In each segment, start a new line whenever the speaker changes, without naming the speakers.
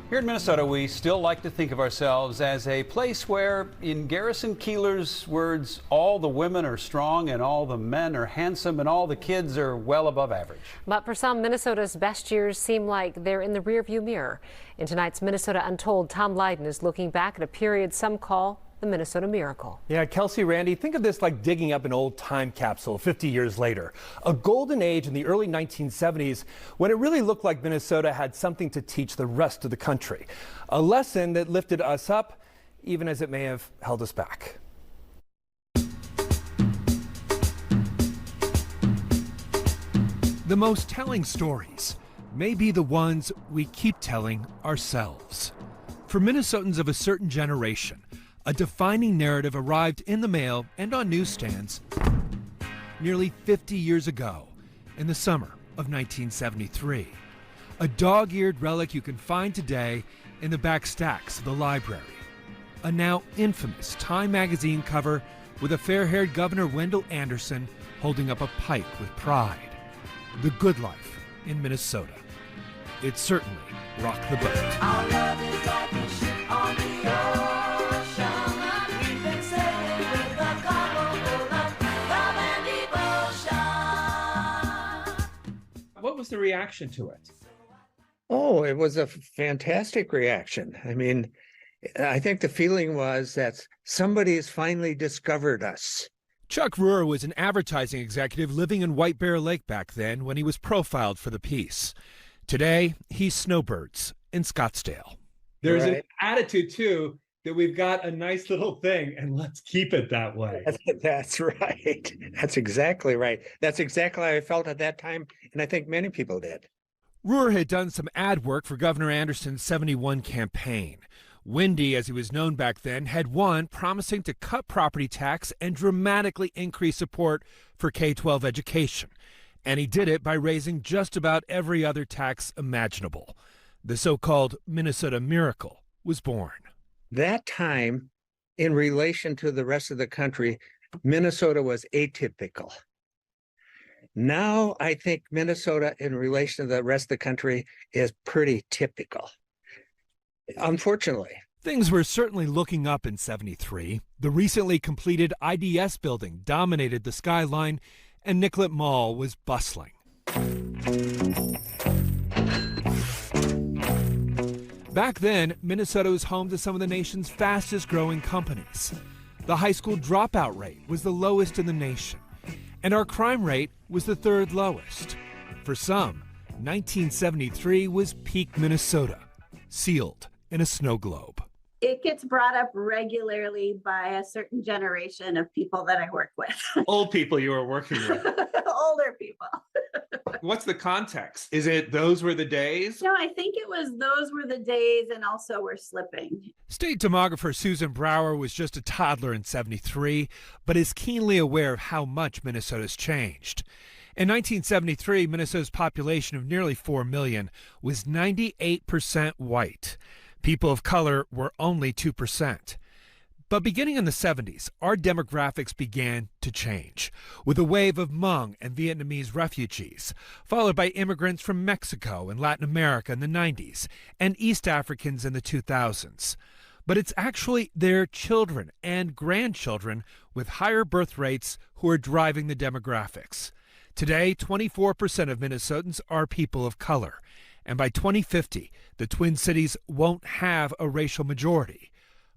Here in Minnesota, we still like to think of ourselves as a place where, in Garrison Keillor's words, all the women are strong and all the men are handsome and all the kids are well above average.
But for some, Minnesota's best years seem like they're in the rearview mirror. In tonight's Minnesota Untold, Tom Lydon is looking back at a period some call the Minnesota Miracle.
Yeah, Kelsey, Randy, think of this like digging up an old time capsule 50 years later. A golden age in the early 1970s when it really looked like Minnesota had something to teach the rest of the country. A lesson that lifted us up, even as it may have held us back.
The most telling stories may be the ones we keep telling ourselves. For Minnesotans of a certain generation, a defining narrative arrived in the mail and on newsstands nearly 50 years ago in the summer of 1973. A dog-eared relic you can find today in the back stacks of the library. A now infamous Time magazine cover with a fair-haired Governor Wendell Anderson holding up a pipe with pride. The good life in Minnesota. It certainly rocked the boat.
Our love is like a ship on the ocean. We've been sailing with a cargo full of love and devotion.
What was the reaction to it?
Oh, it was a fantastic reaction. I mean, I think the feeling was that somebody has finally discovered us.
Chuck Ruhr was an advertising executive living in White Bear Lake back then when he was profiled for the piece. Today, he's snowbirds in Scottsdale.
There's an attitude, too, that we've got a nice little thing, and let's keep it that way.
That's right. That's exactly right. That's exactly how I felt at that time, and I think many people did.
Ruhr had done some ad work for Governor Anderson's 71 campaign. Windy, as he was known back then, had won, promising to cut property tax and dramatically increase support for K-12 education. And he did it by raising just about every other tax imaginable. The so-called Minnesota Miracle was born.
That time, in relation to the rest of the country, Minnesota was atypical. Now, I think Minnesota, in relation to the rest of the country, is pretty typical. Unfortunately.
Things were certainly looking up in '73. The recently completed IDS building dominated the skyline, and Nicollet Mall was bustling. Back then, Minnesota was home to some of the nation's fastest growing companies. The high school dropout rate was the lowest in the nation, and our crime rate was the third lowest. For some, 1973 was peak Minnesota, sealed in a snow globe.
It gets brought up regularly by a certain generation of people that I work with.
Old people you were working with.
Older people.
What's the context? Is it those were the days?
No, I think it was those were the days, and also we're slipping.
State demographer Susan Brower was just a toddler in '73, but is keenly aware of how much Minnesota's changed. In 1973, Minnesota's population of nearly 4 million was 98% white. People of color were only 2%. But beginning in the 70s, our demographics began to change, with a wave of Hmong and Vietnamese refugees, followed by immigrants from Mexico and Latin America in the 90s, and East Africans in the 2000s. But it's actually their children and grandchildren with higher birth rates who are driving the demographics. Today, 24% of Minnesotans are people of color. And by 2050, the Twin Cities won't have a racial majority,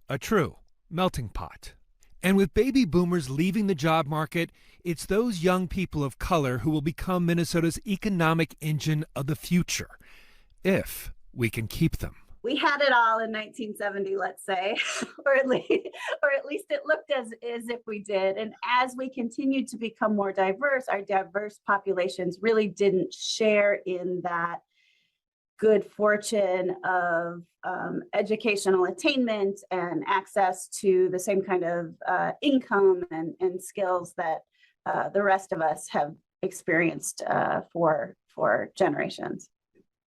a true melting pot. And with baby boomers leaving the job market, it's those young people of color who will become Minnesota's economic engine of the future, if we can keep them.
We had it all in 1970, let's say, or at least it looked as if we did. And as we continued to become more diverse, our diverse populations really didn't share in that good fortune of educational attainment and access to the same kind of income and skills that the rest of us have experienced for generations.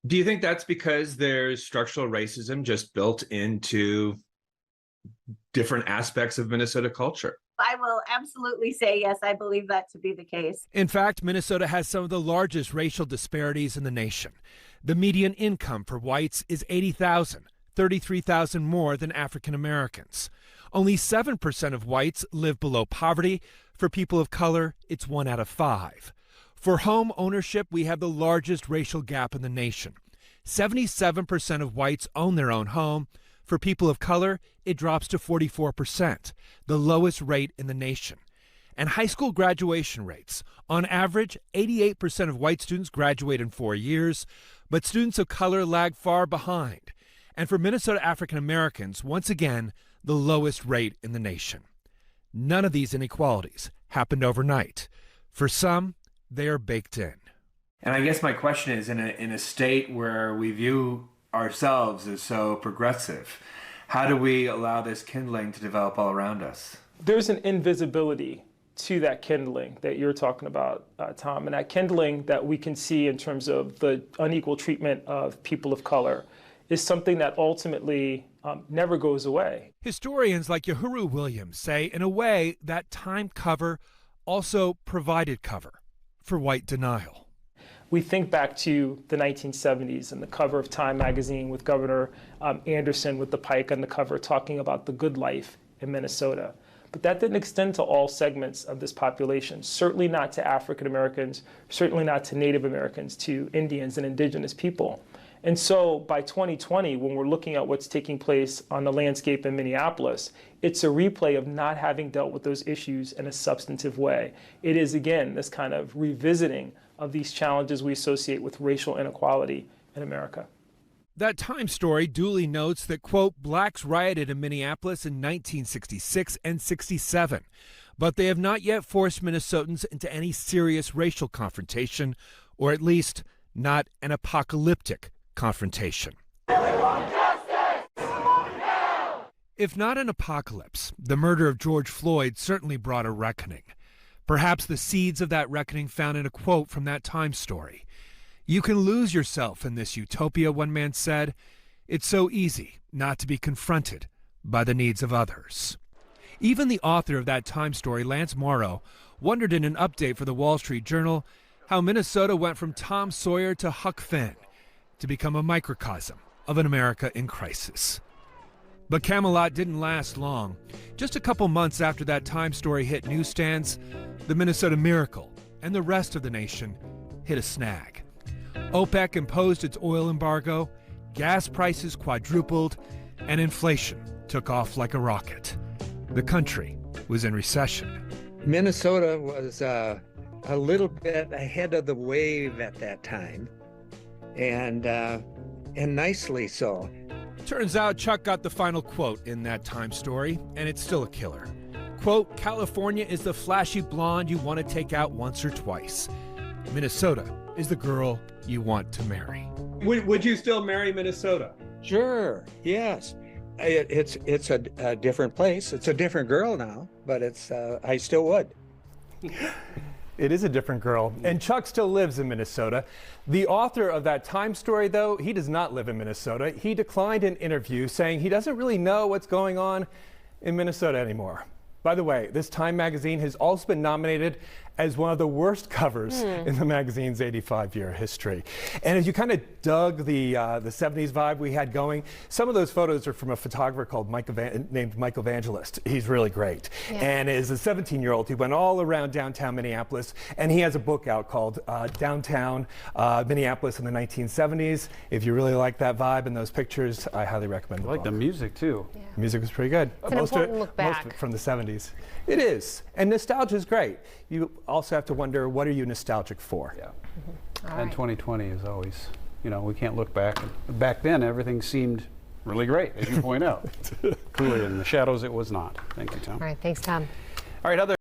Do you think that's because there's structural racism just built into different aspects of Minnesota culture?
I will absolutely say yes, I believe that to be the case.
In fact, Minnesota has some of the largest racial disparities in the nation. The median income for whites is $80,000, 33,000 more than African Americans. Only 7% of whites live below poverty. For people of color, it's 1 out of 5. For home ownership, we have the largest racial gap in the nation. 77% of whites own their own home. For people of color, it drops to 44%, the lowest rate in the nation. And high school graduation rates. On average, 88% of white students graduate in 4 years, but students of color lag far behind. And for Minnesota African Americans, once again, the lowest rate in the nation. None of these inequalities happened overnight. For some, they are baked in.
And I guess my question is, in a state where we view ourselves as so progressive, how do we allow this kindling to develop all around us?
There's an invisibility to that kindling that you're talking about, Tom, and that kindling that we can see in terms of the unequal treatment of people of color is something that ultimately never goes away.
Historians like Yahuru Williams say, in a way, that Time cover also provided cover for white denial.
We think back to the 1970s and the cover of Time magazine with Governor Anderson with the pike on the cover talking about the good life in Minnesota. But that didn't extend to all segments of this population, certainly not to African Americans, certainly not to Native Americans, to Indians and indigenous people. And so by 2020, when we're looking at what's taking place on the landscape in Minneapolis, it's a replay of not having dealt with those issues in a substantive way. It is, again, this kind of revisiting of these challenges we associate with racial inequality in America.
That Time story duly notes that, quote, blacks rioted in Minneapolis in 1966 and 67, but they have not yet forced Minnesotans into any serious racial confrontation, or at least not an apocalyptic confrontation. If not an apocalypse, the murder of George Floyd certainly brought a reckoning. Perhaps the seeds of that reckoning found in a quote from that Time story. You can lose yourself in this utopia, one man said. It's so easy not to be confronted by the needs of others. Even the author of that Time story, Lance Morrow, wondered in an update for the Wall Street Journal how Minnesota went from Tom Sawyer to Huck Finn to become a microcosm of an America in crisis. But Camelot didn't last long. Just a couple months after that Time story hit newsstands, the Minnesota Miracle and the rest of the nation hit a snag. OPEC imposed its oil embargo, gas prices quadrupled, and inflation took off like a rocket. The country was in recession.
Minnesota was a little bit ahead of the wave at that time, and nicely so.
Turns out Chuck got the final quote in that Time story, and it's still a killer. Quote, California is the flashy blonde you want to take out once or twice. Minnesota is the girl you want to marry.
Would you still marry Minnesota?
Sure, yes. It's a different place. It's a different girl now, but I still would.
It is a different girl, and Chuck still lives in Minnesota. The author of that Time story, though, he does not live in Minnesota. He declined an interview, saying he doesn't really know what's going on in Minnesota anymore. By the way, this Time magazine has also been nominated as one of the worst covers in the magazine's 85-year history. And as you kind of dug the 70s vibe we had going, some of those photos are from a photographer called named Mike Evangelist. He's really great. Yeah. And as a 17-year-old, he went all around downtown Minneapolis, and he has a book out called Downtown Minneapolis in the 1970s. If you really like that vibe and those pictures, I highly recommend the book.
I like the music, too.
Yeah. The music was pretty good.
It's an important look back.
Most from the 70s. It is. And nostalgia is great. You also have to wonder, what are you nostalgic for?
Yeah.
All
And
right.
2020 is always, we can't look back. Back then, everything seemed really great, as you point out. Clearly, in the shadows, it was not. Thank you, Tom.
All right, thanks, Tom.
All right, other